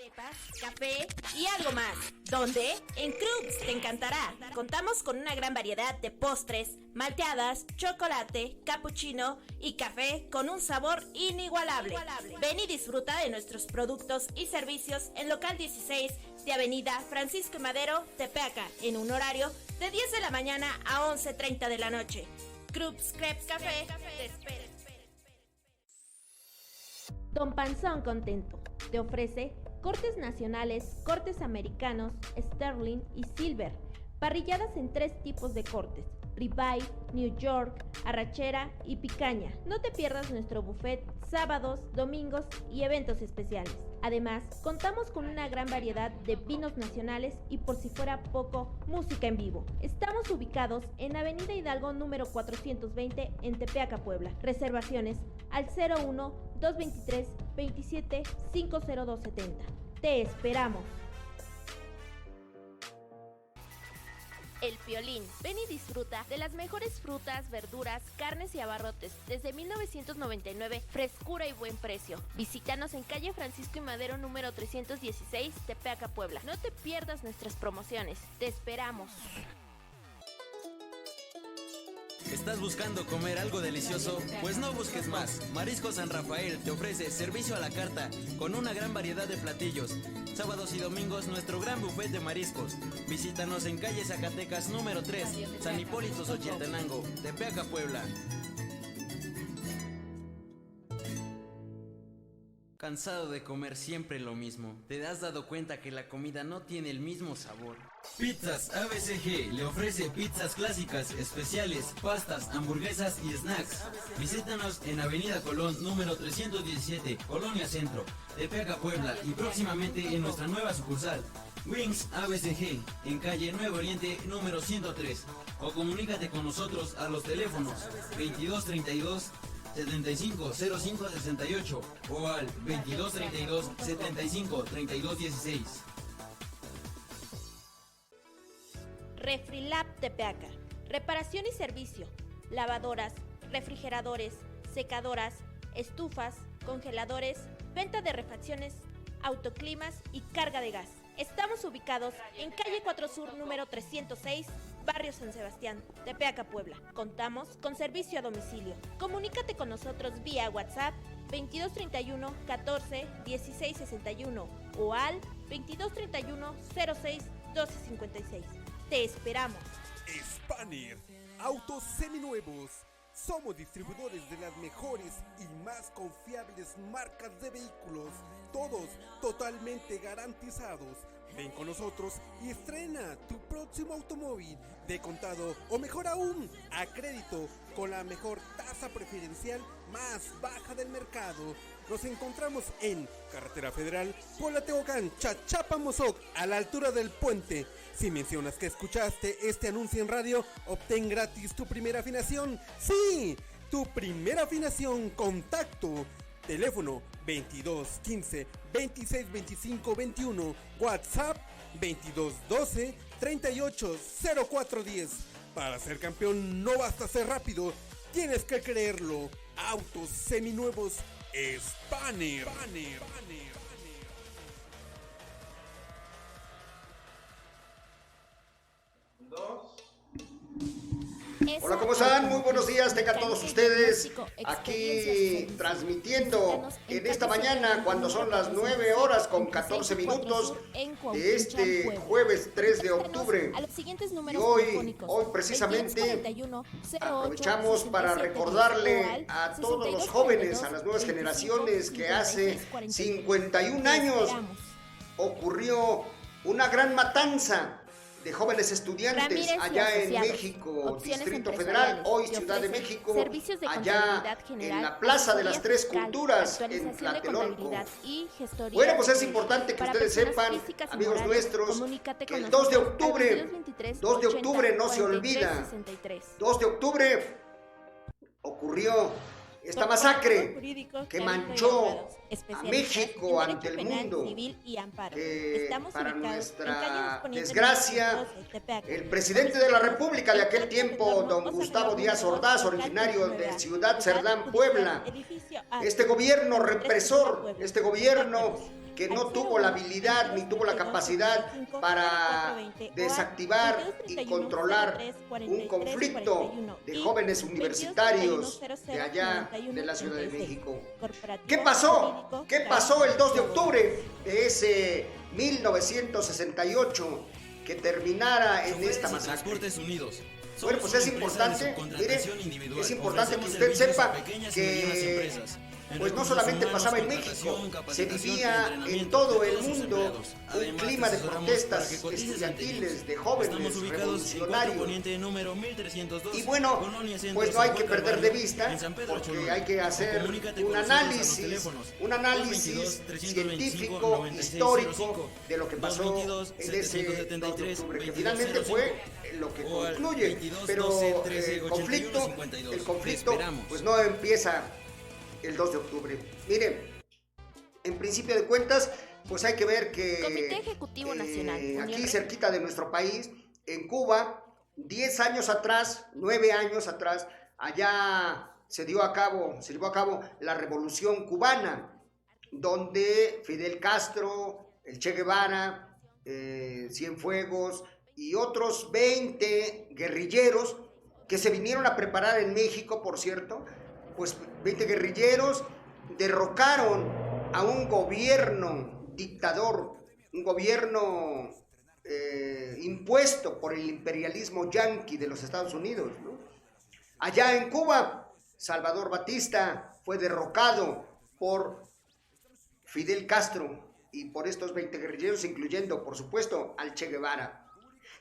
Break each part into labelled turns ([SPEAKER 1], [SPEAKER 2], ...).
[SPEAKER 1] crepas, café y algo más. ¿Dónde? En Krups, te encantará. Contamos con una gran variedad de postres, malteadas, chocolate, cappuccino y café con un sabor inigualable. Ven y disfruta de nuestros productos y servicios en local 16 de Avenida Francisco y Madero, Tepeaca, en un horario de 10 de la mañana a 11:30 de la noche. Krups Crepes Café te espera. Don Panzón Contento te ofrece cortes nacionales, cortes americanos, sterling y silver, parrilladas en 3 tipos de cortes: ribeye, New York, arrachera y picaña. No te pierdas nuestro buffet sábados, domingos y eventos especiales. Además, contamos con una gran variedad de vinos nacionales y, por si fuera poco, música en vivo. Estamos ubicados en Avenida Hidalgo número 420 en Tepeaca, Puebla. Reservaciones al 01-223-27-50270. Te esperamos. El Piolín. Ven y disfruta de las mejores frutas, verduras, carnes y abarrotes. Desde 1999, frescura y buen precio. Visítanos en calle Francisco y Madero número 316, Tepeaca, Puebla. No te pierdas nuestras promociones. Te esperamos.
[SPEAKER 2] ¿Estás buscando comer algo delicioso? Pues no busques más. Mariscos San Rafael te ofrece servicio a la carta con una gran variedad de platillos. Sábados y domingos nuestro gran buffet de mariscos. Visítanos en calle Zacatecas número 3, San Hipólito Xochitenango, Tepeaca, Puebla. ¿Cansado de comer siempre lo mismo? ¿Te has dado cuenta que la comida no tiene el mismo sabor?
[SPEAKER 3] Pizzas ABCG le ofrece pizzas clásicas, especiales, pastas, hamburguesas y snacks. Visítanos en Avenida Colón número 317, Colonia Centro, Tepeaca, Puebla, y próximamente en nuestra nueva sucursal, Wings ABCG, en calle Nuevo Oriente número 103. O comunícate con nosotros a los teléfonos 2232 750568 o al 2232 753216.
[SPEAKER 1] Refrilab Tepeaca. Reparación y servicio. Lavadoras, refrigeradores, secadoras, estufas, congeladores, venta de refacciones, autoclimas y carga de gas. Estamos ubicados en calle 4 Sur número 306, Barrio San Sebastián, Tepeaca, Puebla. Contamos con servicio a domicilio. Comunícate con nosotros vía WhatsApp 2231 14 16 61 o al 2231 06 12 56. Te esperamos.
[SPEAKER 4] Spanier, autos seminuevos. Somos distribuidores de las mejores y más confiables marcas de vehículos, todos totalmente garantizados. Ven con nosotros y estrena tu próximo automóvil de contado o, mejor aún, a crédito con la mejor tasa preferencial más baja del mercado. Nos encontramos en Carretera Federal, Puebla, Tehuacán, Chachapa, Mozoc, a la altura del puente. Si mencionas que escuchaste este anuncio en radio, obtén gratis tu primera afinación. ¡Sí! Tu primera afinación. Contacto. Teléfono 22 15 26 25 21. WhatsApp 22 12 38 04 10. Para ser campeón no basta ser rápido, tienes que creerlo. Autos seminuevos Spanier.
[SPEAKER 5] Hola, ¿cómo están? Muy buenos días, tengan todos ustedes aquí transmitiendo en esta mañana cuando son las 9 horas con 14 minutos de este jueves 3 de octubre. Y hoy precisamente aprovechamos para recordarle a todos los jóvenes, a las nuevas generaciones, que hace 51 años ocurrió una gran matanza de jóvenes estudiantes allá en México, Distrito Federal, hoy Ciudad de México, allá en la Plaza de las Tres Culturas, en Tlatelolco. Bueno, pues es importante que ustedes sepan, amigos nuestros, que el 2 de octubre no se olvida. 2 de octubre ocurrió esta masacre que manchó a México ante el mundo, que para nuestra desgracia, el presidente de la República de aquel tiempo, don Gustavo Díaz Ordaz, originario de Ciudad Cerdán, Puebla, este gobierno represor, este gobierno que no tuvo la habilidad ni tuvo la capacidad para desactivar y controlar un conflicto de jóvenes universitarios de allá de la Ciudad de México. ¿Qué pasó? ¿Qué pasó el 2 de octubre de ese 1968 que terminara en esta masacre? Bueno, pues es importante, mire, es importante que usted sepa que pues no solamente pasaba en México, se vivía en todo el mundo un clima de protestas estudiantiles, de jóvenes revolucionarios. Y bueno, pues no hay que perder de vista, porque hay que hacer un análisis científico, histórico de lo que pasó en ese 2 de octubre, que finalmente fue lo que concluye, pero el conflicto pues no empieza el 2 de octubre. Miren, en principio de cuentas, pues hay que ver que
[SPEAKER 1] Comité Ejecutivo Nacional,
[SPEAKER 5] aquí cerquita de nuestro país, en Cuba, 10 años atrás, 9 años atrás, allá se llevó a cabo la Revolución Cubana, donde Fidel Castro, el Che Guevara, Cienfuegos y otros 20 guerrilleros que se vinieron a preparar en México, por cierto, pues 20 guerrilleros derrocaron a un gobierno dictador, un gobierno impuesto por el imperialismo yanqui de los Estados Unidos, ¿no? Allá en Cuba, Salvador Batista fue derrocado por Fidel Castro y por estos 20 guerrilleros, incluyendo, por supuesto, al Che Guevara.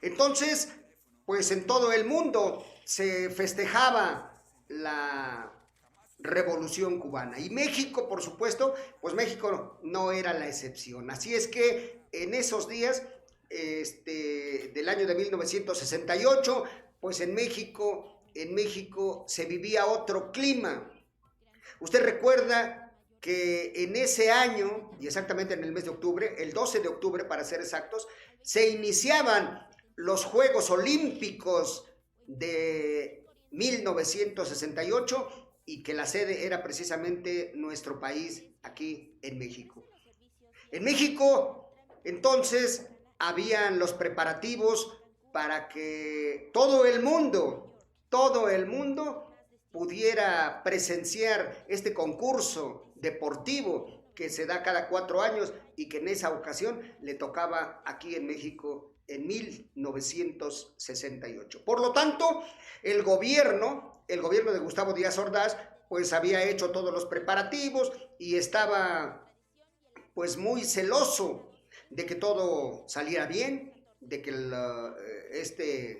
[SPEAKER 5] Entonces, pues en todo el mundo se festejaba la Revolución Cubana. Y México, por supuesto, pues México no era la excepción. Así es que en esos días del año de 1968, pues en México se vivía otro clima. Usted recuerda que en ese año, y exactamente en el mes de octubre, el 12 de octubre para ser exactos, se iniciaban los Juegos Olímpicos de 1968 y que la sede era precisamente nuestro país, aquí en México. En México, entonces, habían los preparativos para que todo el mundo pudiera presenciar este concurso deportivo que se da cada 4 años y que en esa ocasión le tocaba aquí en México en 1968. Por lo tanto, el gobierno de Gustavo Díaz Ordaz, pues había hecho todos los preparativos y estaba pues muy celoso de que todo saliera bien, de que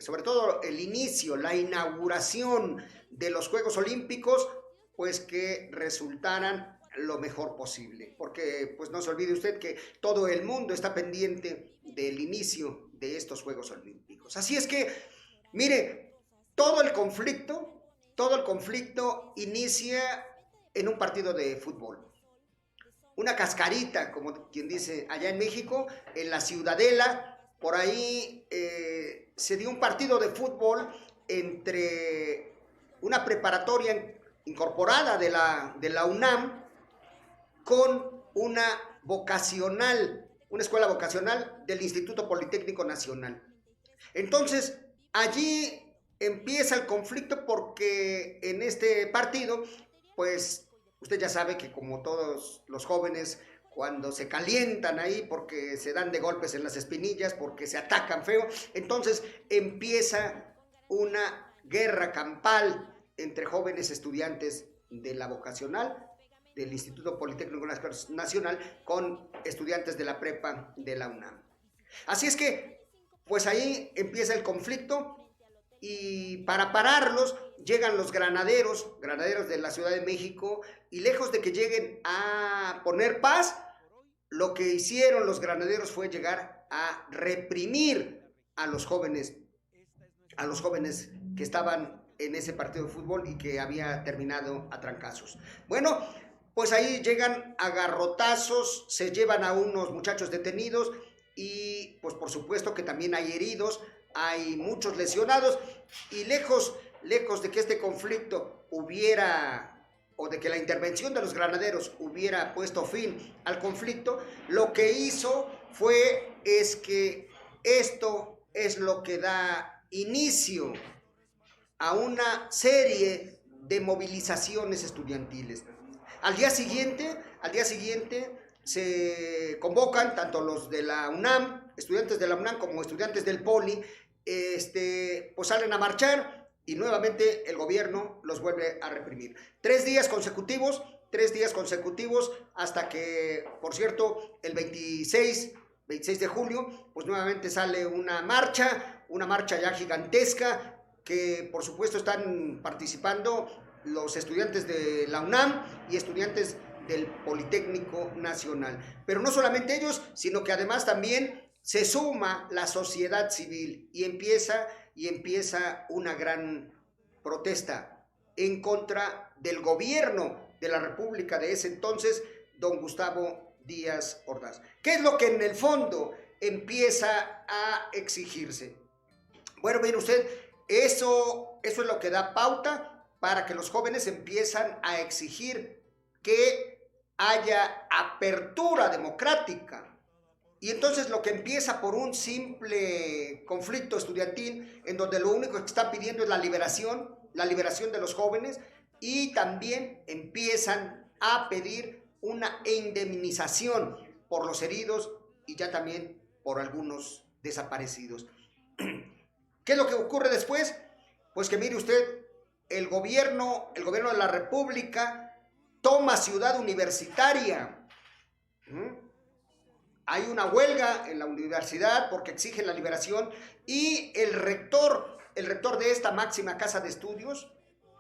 [SPEAKER 5] sobre todo el inicio, la inauguración de los Juegos Olímpicos, pues que resultaran lo mejor posible, porque pues no se olvide usted que todo el mundo está pendiente del inicio de estos Juegos Olímpicos. Así es que, mire, todo el conflicto inicia en un partido de fútbol. Una cascarita, como quien dice, allá en México, en la Ciudadela, por ahí se dio un partido de fútbol entre una preparatoria incorporada de la UNAM con una escuela vocacional del Instituto Politécnico Nacional. Entonces, allí empieza el conflicto porque en este partido, pues usted ya sabe que como todos los jóvenes, cuando se calientan ahí porque se dan de golpes en las espinillas, porque se atacan feo, entonces empieza una guerra campal entre jóvenes estudiantes de la vocacional, del Instituto Politécnico Nacional, con estudiantes de la prepa de la UNAM. Así es que, pues ahí empieza el conflicto y para pararlos llegan los granaderos de la Ciudad de México y lejos de que lleguen a poner paz, lo que hicieron los granaderos fue llegar a reprimir a los jóvenes que estaban en ese partido de fútbol y que había terminado a trancazos. Bueno, pues ahí llegan a garrotazos, se llevan a unos muchachos detenidos y pues por supuesto que también hay heridos, hay muchos lesionados y lejos de que este conflicto hubiera o de que la intervención de los granaderos hubiera puesto fin al conflicto, lo que hizo es que esto es lo que da inicio a una serie de movilizaciones estudiantiles. Al día siguiente se convocan tanto los de la UNAM, estudiantes de la UNAM como estudiantes del Poli, pues salen a marchar y nuevamente el gobierno los vuelve a reprimir. 3 días consecutivos hasta que, por cierto, el 26 de julio, pues nuevamente sale una marcha ya gigantesca, que por supuesto están participando los estudiantes de la UNAM y estudiantes del Politécnico Nacional. Pero no solamente ellos, sino que además también se suma la sociedad civil y empieza una gran protesta en contra del gobierno de la República de ese entonces, don Gustavo Díaz Ordaz. ¿Qué es lo que en el fondo empieza a exigirse? Bueno, mire usted, eso es lo que da pauta para que los jóvenes empiezan a exigir que haya apertura democrática. Y entonces lo que empieza por un simple conflicto estudiantil, en donde lo único que están pidiendo es la liberación de los jóvenes, y también empiezan a pedir una indemnización por los heridos y ya también por algunos desaparecidos. ¿Qué es lo que ocurre después? Pues que mire usted, el gobierno de la República toma Ciudad Universitaria. Hay una huelga en la universidad porque exigen la liberación, y el rector de esta máxima casa de estudios,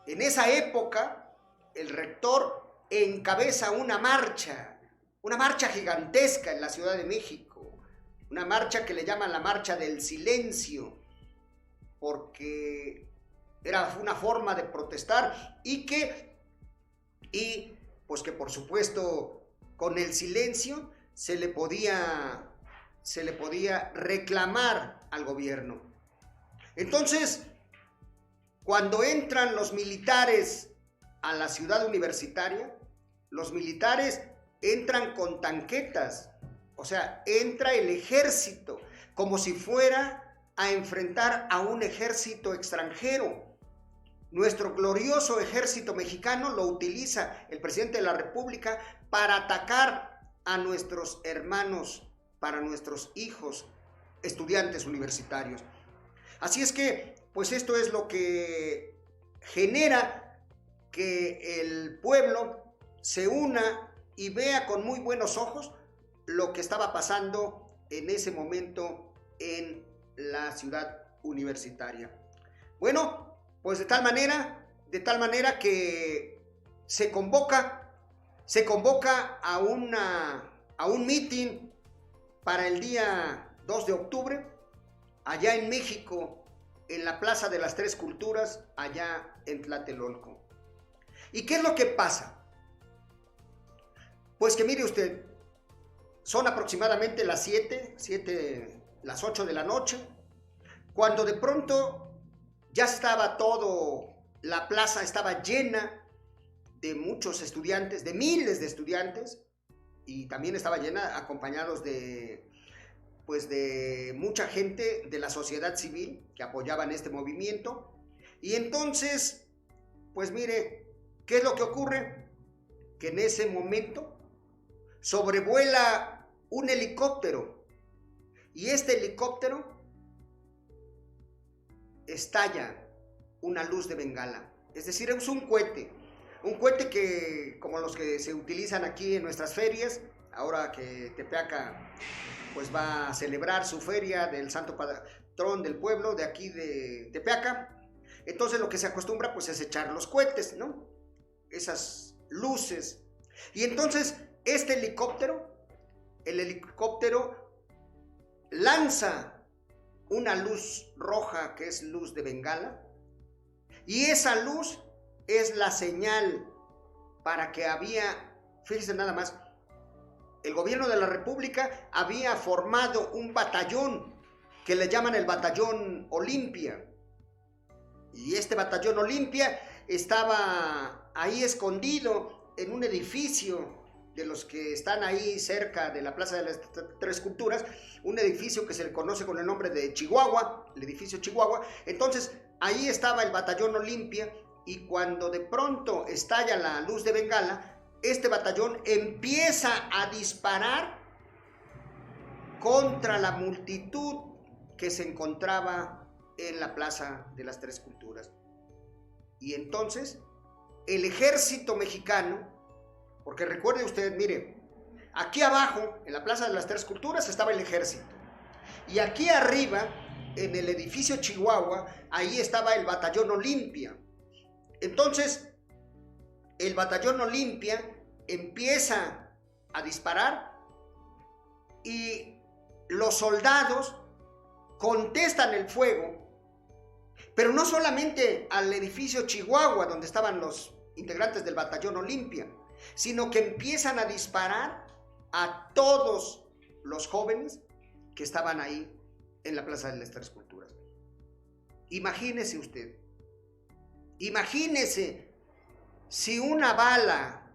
[SPEAKER 5] en esa época, el rector encabeza una marcha gigantesca en la Ciudad de México, una marcha que le llaman la Marcha del Silencio, porque era una forma de protestar y pues que por supuesto con el silencio se le podía reclamar al gobierno. Entonces, cuando entran los militares a la Ciudad Universitaria, los militares entran con tanquetas, o sea, entra el ejército como si fuera a enfrentar a un ejército extranjero. Nuestro glorioso ejército mexicano lo utiliza el presidente de la República para atacar a nuestros hermanos, para nuestros hijos, estudiantes universitarios. Así es que, pues esto es lo que genera que el pueblo se una y vea con muy buenos ojos lo que estaba pasando en ese momento en la Ciudad Universitaria. Bueno, pues de tal manera que se convoca a un mitin para el día 2 de octubre, allá en México, en la Plaza de las Tres Culturas, allá en Tlatelolco. ¿Y qué es lo que pasa? Pues que mire usted, son aproximadamente las 8 de la noche, cuando de pronto ya estaba la plaza estaba llena de muchos estudiantes, de miles de estudiantes, y también estaba llena acompañados de mucha gente de la sociedad civil que apoyaban este movimiento. Y entonces, pues mire, ¿qué es lo que ocurre? Que en ese momento sobrevuela un helicóptero, y este helicóptero estalla una luz de bengala. Es decir, es un cohete que, como los que se utilizan aquí en nuestras ferias, ahora que Tepeaca pues va a celebrar su feria del santo patrón del pueblo de aquí de Tepeaca. Entonces lo que se acostumbra pues es echar los cohetes, ¿no? Esas luces. Y entonces el helicóptero lanza una luz roja que es luz de bengala, y esa luz es la señal para que fíjense nada más, el gobierno de la República había formado un batallón que le llaman el Batallón Olimpia, y este Batallón Olimpia estaba ahí escondido en un edificio de los que están ahí cerca de la Plaza de las Tres Culturas, un edificio que se le conoce con el nombre de Chihuahua, el edificio Chihuahua. Entonces ahí estaba el batallón Olimpia, y cuando de pronto estalla la luz de bengala, este batallón empieza a disparar contra la multitud que se encontraba en la Plaza de las Tres Culturas. Y entonces el ejército mexicano, porque recuerde usted, mire, aquí abajo en la Plaza de las Tres Culturas estaba el ejército, y aquí arriba en el edificio Chihuahua, ahí estaba el batallón Olimpia. Entonces el batallón Olimpia empieza a disparar y los soldados contestan el fuego, pero no solamente al edificio Chihuahua donde estaban los integrantes del batallón Olimpia, sino que empiezan a disparar a todos los jóvenes que estaban ahí en la Plaza de las Tres Culturas. Imagínese usted, imagínese si una bala,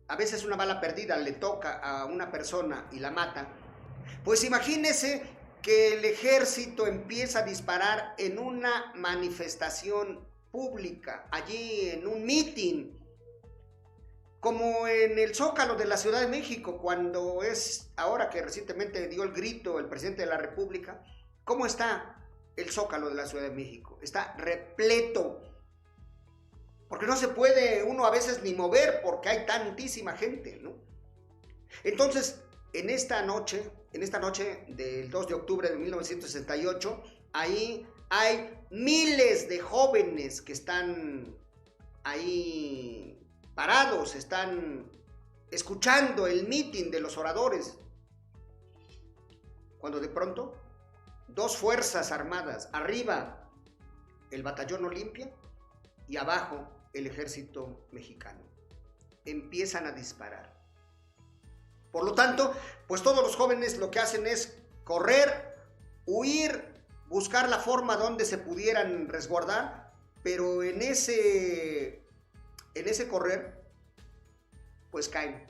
[SPEAKER 5] a veces una bala perdida le toca a una persona y la mata, pues imagínese que el ejército empieza a disparar en una manifestación pública, allí en un mitin, como en el Zócalo de la Ciudad de México, cuando es ahora que recientemente dio el grito el presidente de la República. ¿Cómo está el Zócalo de la Ciudad de México? Está repleto, porque no se puede uno a veces ni mover porque hay tantísima gente, ¿no? Entonces, en esta noche del 2 de octubre de 1968, ahí hay miles de jóvenes que están ahí parados, están escuchando el mitin de los oradores, cuando de pronto dos fuerzas armadas, arriba el batallón Olimpia y abajo el ejército mexicano, empiezan a disparar. Por lo tanto, pues todos los jóvenes lo que hacen es correr, huir, buscar la forma donde se pudieran resguardar, pero en ese correr, pues caen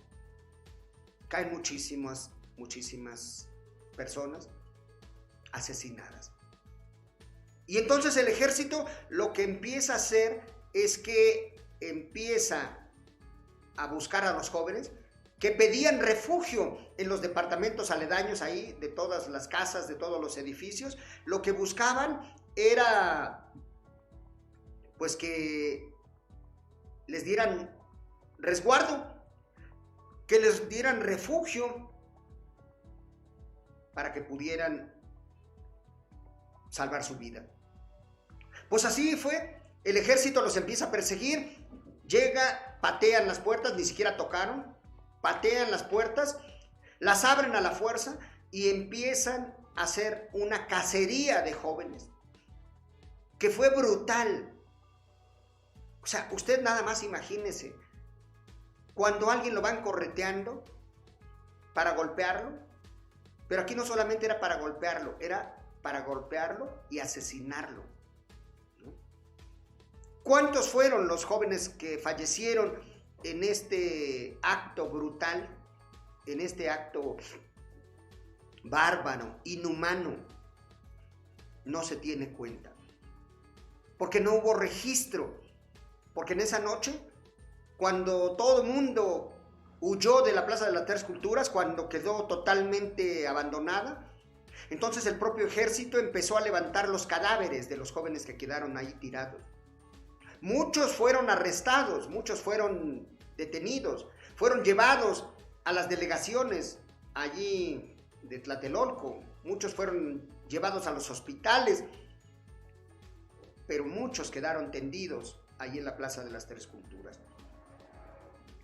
[SPEAKER 5] muchísimas personas asesinadas. Y entonces el ejército lo que empieza a hacer es que empieza a buscar a los jóvenes que pedían refugio en los departamentos aledaños ahí, de todas las casas, de todos los edificios. Lo que buscaban era, pues, que les dieran resguardo, que les dieran refugio para que pudieran salvar su vida. Pues así fue, el ejército los empieza a perseguir, llega, patean las puertas, ni siquiera tocaron, patean las puertas, las abren a la fuerza y empiezan a hacer una cacería de jóvenes, que fue brutal. O sea, usted nada más imagínese, cuando a alguien lo van correteando para golpearlo, pero aquí no solamente era para golpearlo, era para golpearlo y asesinarlo, ¿no? ¿Cuántos fueron los jóvenes que fallecieron en este acto brutal, en este acto bárbaro, inhumano? No se tiene cuenta, porque no hubo registro, porque en esa noche, cuando todo el mundo huyó de la Plaza de las Tres Culturas, cuando quedó totalmente abandonada, entonces el propio ejército empezó a levantar los cadáveres de los jóvenes que quedaron ahí tirados. Muchos fueron arrestados, muchos fueron detenidos, fueron llevados a las delegaciones allí de Tlatelolco, muchos fueron llevados a los hospitales, pero muchos quedaron tendidos allí en la Plaza de las Tres Culturas.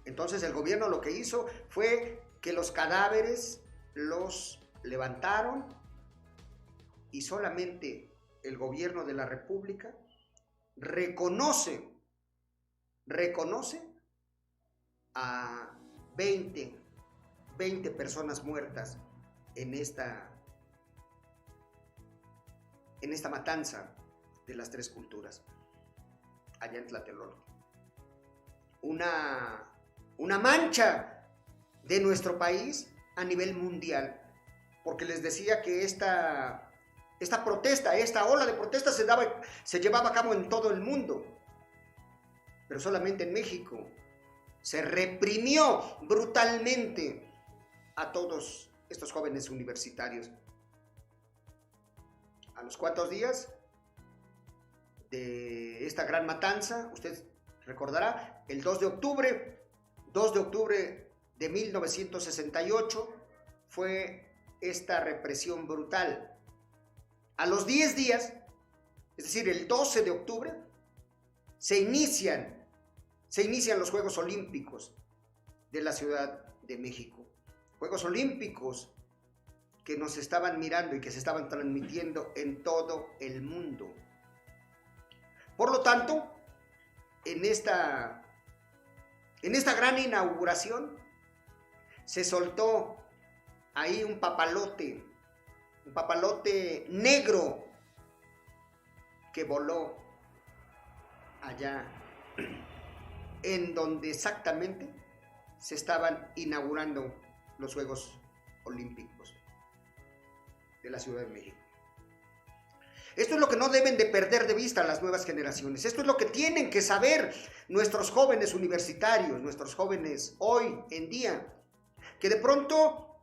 [SPEAKER 5] Entonces el gobierno lo que hizo fue que los cadáveres los levantaron y solamente el gobierno de la República reconoce a 20 personas muertas en esta matanza de las Tres Culturas, allá en Tlatelolco. una mancha de nuestro país a nivel mundial, porque les decía que esta protesta, esta ola de protesta se llevaba a cabo en todo el mundo, pero solamente en México se reprimió brutalmente a todos estos jóvenes universitarios. A los 4 días de esta gran matanza, usted recordará, el 2 de octubre de 1968, fue esta represión brutal. A los 10 días, es decir, el 12 de octubre, se inician los Juegos Olímpicos de la Ciudad de México. Juegos Olímpicos que nos estaban mirando y que se estaban transmitiendo en todo el mundo. Por lo tanto, en esta gran inauguración se soltó ahí un papalote negro que voló allá en donde exactamente se estaban inaugurando los Juegos Olímpicos de la Ciudad de México. Esto es lo que no deben de perder de vista las nuevas generaciones. Esto es lo que tienen que saber nuestros jóvenes universitarios, nuestros jóvenes hoy en día, que de pronto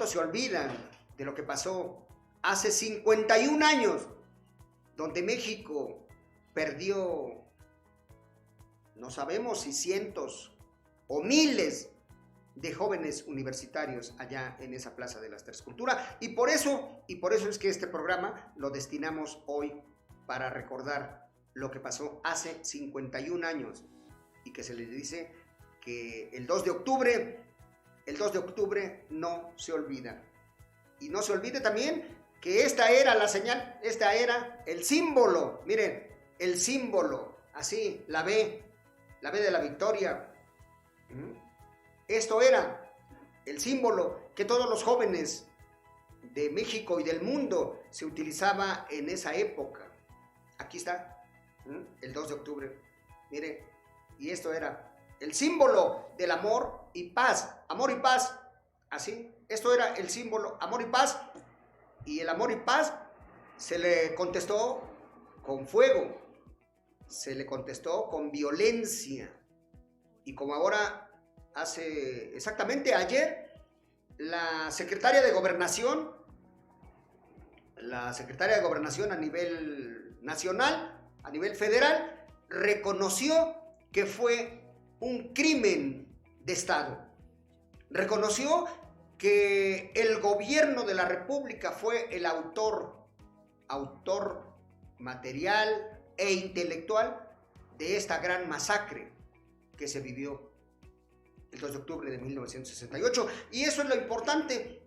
[SPEAKER 5] se olvidan de lo que pasó hace 51 años, donde México perdió, no sabemos si cientos o miles de jóvenes universitarios allá en esa Plaza de las Tres Culturas, y por eso es que este programa lo destinamos hoy para recordar lo que pasó hace 51 años, y que se les dice que el 2 de octubre no se olvida. Y no se olvide también que esta era la señal, esta era el símbolo, miren, el símbolo, así, la B de la victoria. Esto era el símbolo que todos los jóvenes de México y del mundo se utilizaba en esa época. Aquí está, el 2 de octubre, mire, y esto era el símbolo del amor y paz, así, esto era el símbolo, amor y paz, y el amor y paz se le contestó con fuego, se le contestó con violencia, y como ahora, hace exactamente ayer, la secretaria de Gobernación a nivel nacional, a nivel federal, reconoció que fue un crimen de Estado. Reconoció que el gobierno de la República fue el autor material e intelectual de esta gran masacre que se vivió el 2 de octubre de 1968. Y eso es lo importante,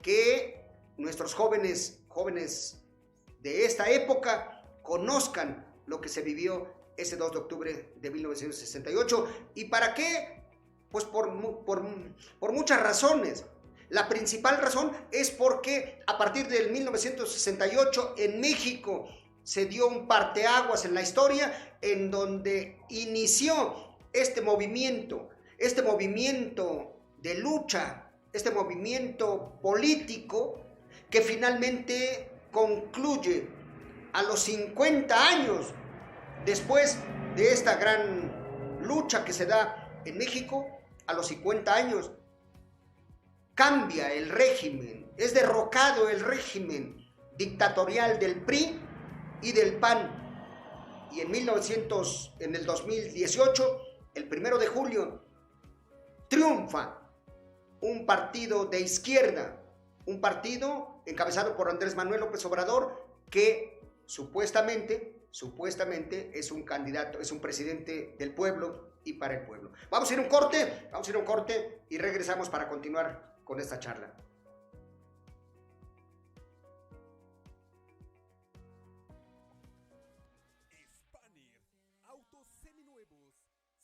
[SPEAKER 5] que nuestros jóvenes de esta época conozcan lo que se vivió ese 2 de octubre de 1968. ¿Y para qué? Pues por muchas razones. La principal razón es porque a partir del 1968 en México se dio un parteaguas en la historia en donde inició este movimiento de lucha, este movimiento político que finalmente concluye a los 50 años después de esta gran lucha que se da en México. A los 50 años cambia el régimen, es derrocado el régimen dictatorial del PRI y del PAN, y en el 2018, el 1 de julio, triunfa un partido de izquierda, un partido encabezado por Andrés Manuel López Obrador, que supuestamente es un candidato, es un presidente del pueblo y para el pueblo. Vamos a ir a un corte y regresamos para continuar con esta charla.
[SPEAKER 4] Spanier, autos seminuevos,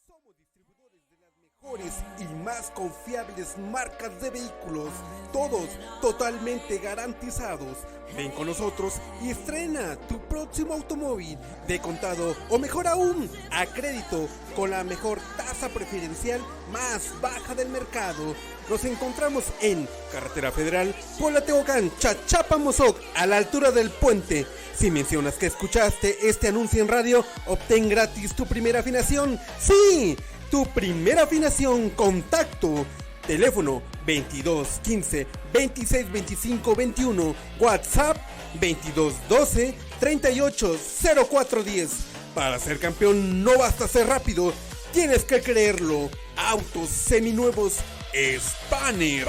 [SPEAKER 4] Somos distribuidores de las mejores y más confiables marcas de vehículos, todos totalmente garantizados. Ven con nosotros y estrena tu próximo automóvil de contado o mejor aún, a crédito, con la mejor tasa preferencial más baja del mercado. Nos encontramos en Carretera Federal, Puebla Tehuacán, Chachapa Mozoc, a la altura del puente. Si mencionas que escuchaste este anuncio en radio, obtén gratis tu primera afinación. ¡Sí! Tu primera afinación. Contacto. Teléfono 22 15 26 25 21. WhatsApp 22 12 38 04 10. Para ser campeón no basta ser rápido, tienes que creerlo. Autos seminuevos Spanier.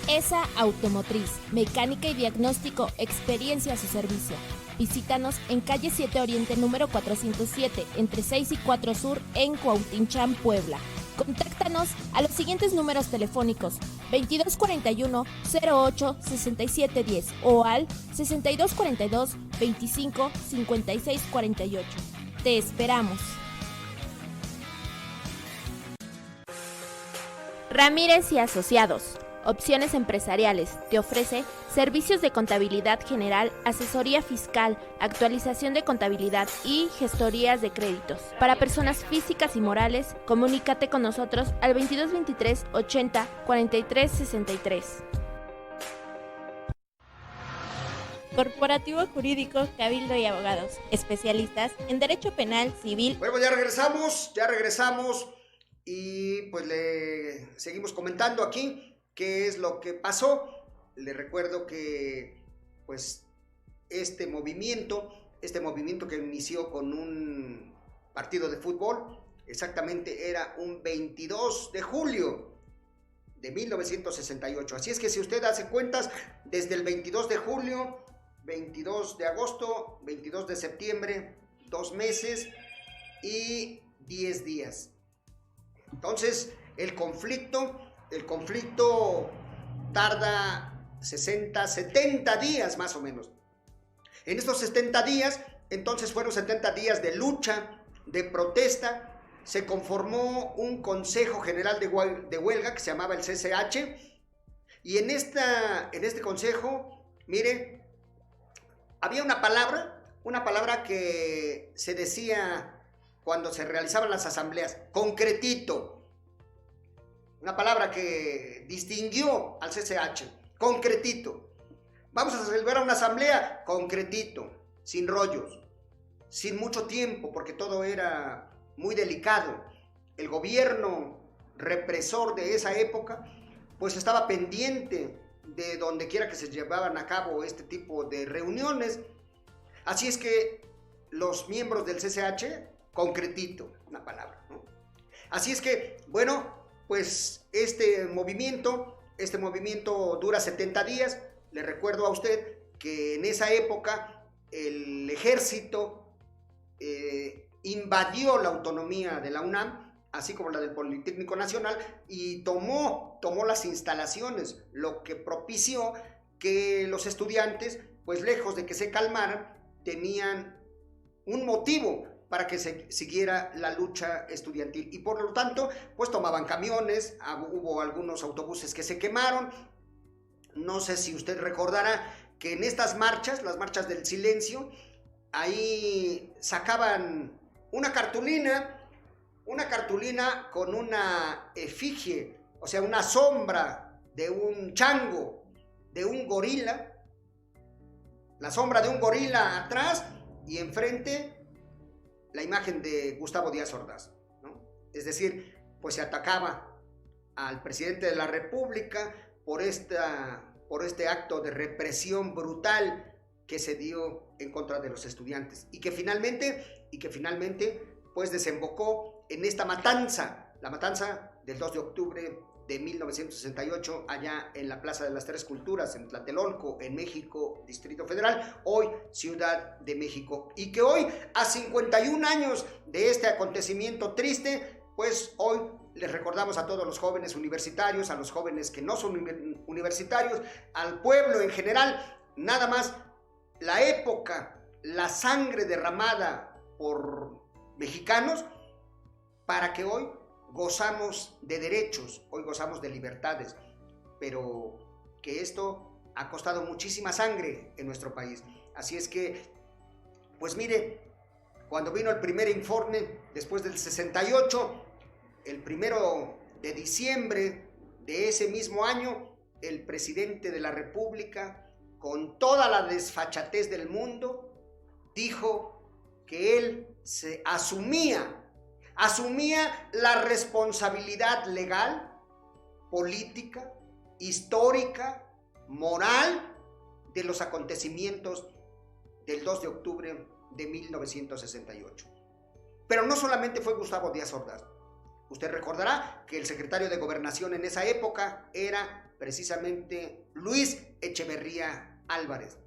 [SPEAKER 1] ESA Automotriz, mecánica y diagnóstico, experiencia a su servicio. Visítanos en calle 7 Oriente número 407, entre 6 y 4 Sur, en Cuauhtinchán, Puebla. Contáctanos a los siguientes números telefónicos: 2241-08-6710 o al 6242-255648. Te esperamos. Ramírez y Asociados. Opciones empresariales. Te ofrece servicios de contabilidad general, asesoría fiscal, actualización de contabilidad y gestorías de créditos. Para personas físicas y morales, comunícate con nosotros al 2223 80 43 63. Corporativo Jurídico, Cabildo y Abogados, especialistas en Derecho Penal, Civil.
[SPEAKER 5] Bueno, ya regresamos y pues le seguimos comentando aquí qué es lo que pasó. Le recuerdo que pues este movimiento que inició con un partido de fútbol, exactamente era un 22 de julio de 1968. Así es que si usted hace cuentas, desde el 22 de julio, 22 de agosto, 22 de septiembre, 2 meses y 10 días. Entonces, el conflicto tarda 70 días más o menos. En estos 70 días, entonces fueron 70 días de lucha, de protesta. Se conformó un Consejo General de Huelga que se llamaba el CCH. Y en este consejo, mire, había una palabra que se decía cuando se realizaban las asambleas: concretito. Una palabra que distinguió al CCH: concretito. Vamos a celebrar una asamblea: concretito, sin rollos, sin mucho tiempo, porque todo era muy delicado. El gobierno represor de esa época pues estaba pendiente de donde quiera que se llevaban a cabo este tipo de reuniones. Así es que los miembros del CCH, concretito, una palabra, ¿no? Así es que, bueno, pues este movimiento dura 70 días. Le recuerdo a usted que en esa época el ejército invadió la autonomía de la UNAM, así como la del Politécnico Nacional, y tomó las instalaciones, lo que propició que los estudiantes, pues lejos de que se calmaran, tenían un motivo para que se siguiera la lucha estudiantil, y por lo tanto pues tomaban camiones. Hubo algunos autobuses que se quemaron. No sé si usted recordará que en estas marchas, las marchas del silencio, ahí sacaban una cartulina con una efigie, o sea, una sombra de un chango, de un gorila, la sombra de un gorila atrás, y enfrente la imagen de Gustavo Díaz Ordaz, ¿no? Es decir, pues se atacaba al presidente de la República por este acto de represión brutal que se dio en contra de los estudiantes, y que finalmente pues desembocó en esta matanza, la matanza del 2 de octubre de 1968, allá en la Plaza de las Tres Culturas, en Tlatelolco, en México, Distrito Federal, hoy Ciudad de México. Y que hoy, a 51 años de este acontecimiento triste, pues hoy les recordamos a todos los jóvenes universitarios, a los jóvenes que no son universitarios, al pueblo en general, nada más la época, la sangre derramada por mexicanos, para que hoy gozamos de derechos, hoy gozamos de libertades, pero que esto ha costado muchísima sangre en nuestro país. Así es que, pues mire, cuando vino el primer informe después del 68, el 1 de diciembre de ese mismo año, el presidente de la República, con toda la desfachatez del mundo, dijo que él se asumía la responsabilidad legal, política, histórica, moral de los acontecimientos del 2 de octubre de 1968. Pero no solamente fue Gustavo Díaz Ordaz. Usted recordará que el secretario de Gobernación en esa época era precisamente Luis Echeverría Álvarez.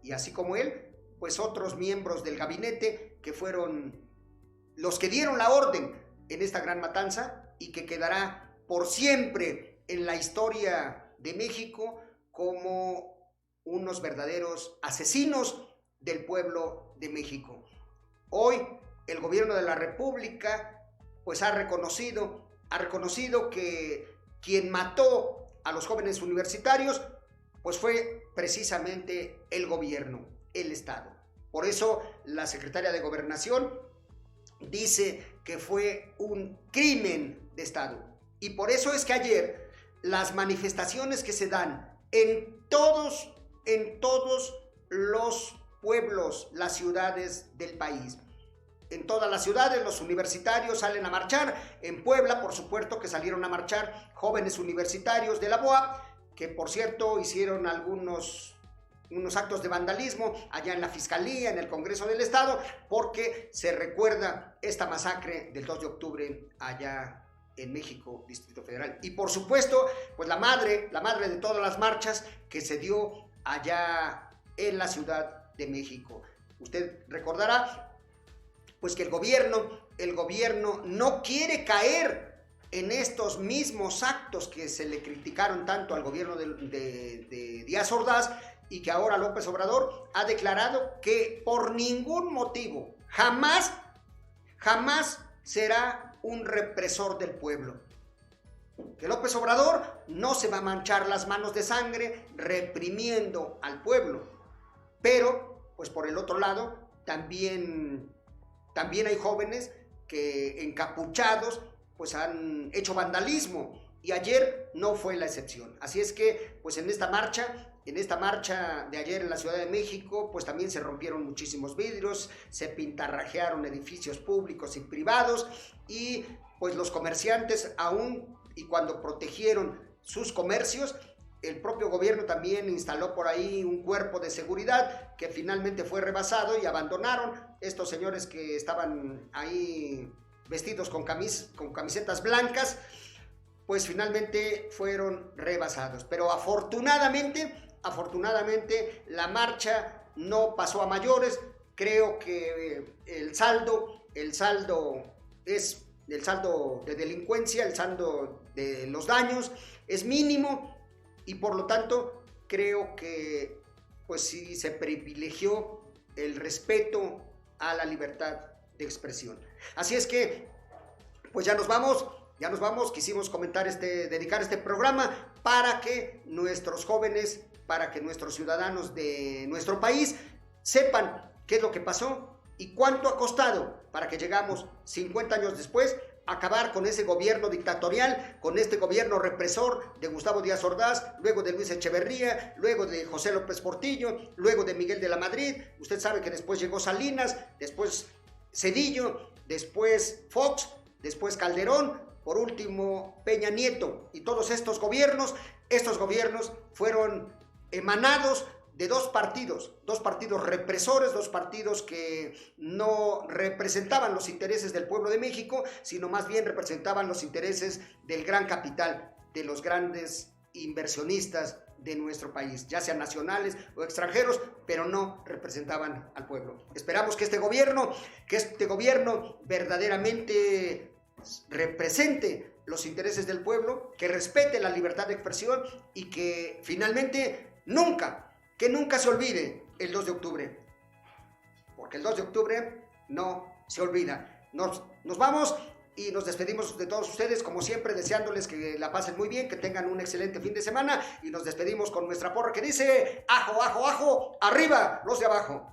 [SPEAKER 5] Y así como él, pues otros miembros del gabinete que fueron los que dieron la orden en esta gran matanza y que quedará por siempre en la historia de México como unos verdaderos asesinos del pueblo de México. Hoy el gobierno de la República pues ha reconocido que quien mató a los jóvenes universitarios pues fue precisamente el gobierno, el Estado. Por eso la secretaria de Gobernación dice que fue un crimen de Estado. Y por eso es que ayer las manifestaciones que se dan en todos los pueblos, las ciudades del país. En todas las ciudades los universitarios salen a marchar. En Puebla, por supuesto, que salieron a marchar jóvenes universitarios de la BOA, que por cierto hicieron unos actos de vandalismo allá en la Fiscalía, en el Congreso del Estado, porque se recuerda esta masacre del 2 de octubre allá en México, Distrito Federal. Y por supuesto, pues la madre de todas las marchas que se dio allá en la Ciudad de México. Usted recordará pues que el gobierno no quiere caer en estos mismos actos que se le criticaron tanto al gobierno de Díaz Ordaz, y que ahora López Obrador ha declarado que por ningún motivo, jamás será un represor del pueblo. Que López Obrador no se va a manchar las manos de sangre reprimiendo al pueblo. Pero, pues por el otro lado, también hay jóvenes que encapuchados pues han hecho vandalismo, y ayer no fue la excepción. Así es que pues en esta marcha de ayer en la Ciudad de México pues también se rompieron muchísimos vidrios, se pintarrajearon edificios públicos y privados, y pues los comerciantes aún y cuando protegieron sus comercios, el propio gobierno también instaló por ahí un cuerpo de seguridad que finalmente fue rebasado y abandonaron. Estos señores que estaban ahí vestidos con camisetas blancas, pues finalmente fueron rebasados. Pero afortunadamente la marcha no pasó a mayores. Creo que el saldo es el saldo de delincuencia, el saldo de los daños es mínimo, y por lo tanto creo que pues sí se privilegió el respeto a la libertad de expresión. Así es que pues ya nos vamos, quisimos dedicar este programa para que nuestros jóvenes, para que nuestros ciudadanos de nuestro país sepan qué es lo que pasó y cuánto ha costado para que llegamos 50 años después a acabar con ese gobierno dictatorial, con este gobierno represor de Gustavo Díaz Ordaz, luego de Luis Echeverría, luego de José López Portillo, luego de Miguel de la Madrid. Usted sabe que después llegó Salinas, después Zedillo, después Fox, después Calderón, por último Peña Nieto. Y todos estos gobiernos fueron emanados de dos partidos represores, dos partidos que no representaban los intereses del pueblo de México, sino más bien representaban los intereses del gran capital, de los grandes inversionistas de nuestro país, ya sean nacionales o extranjeros, pero no representaban al pueblo. Esperamos que este gobierno verdaderamente represente los intereses del pueblo, que respete la libertad de expresión y que finalmente nunca se olvide el 2 de octubre. Porque el 2 de octubre no se olvida. Nos vamos y nos despedimos de todos ustedes, como siempre, deseándoles que la pasen muy bien, que tengan un excelente fin de semana, y nos despedimos con nuestra porra que dice: ajo, ajo, ajo, arriba los de abajo.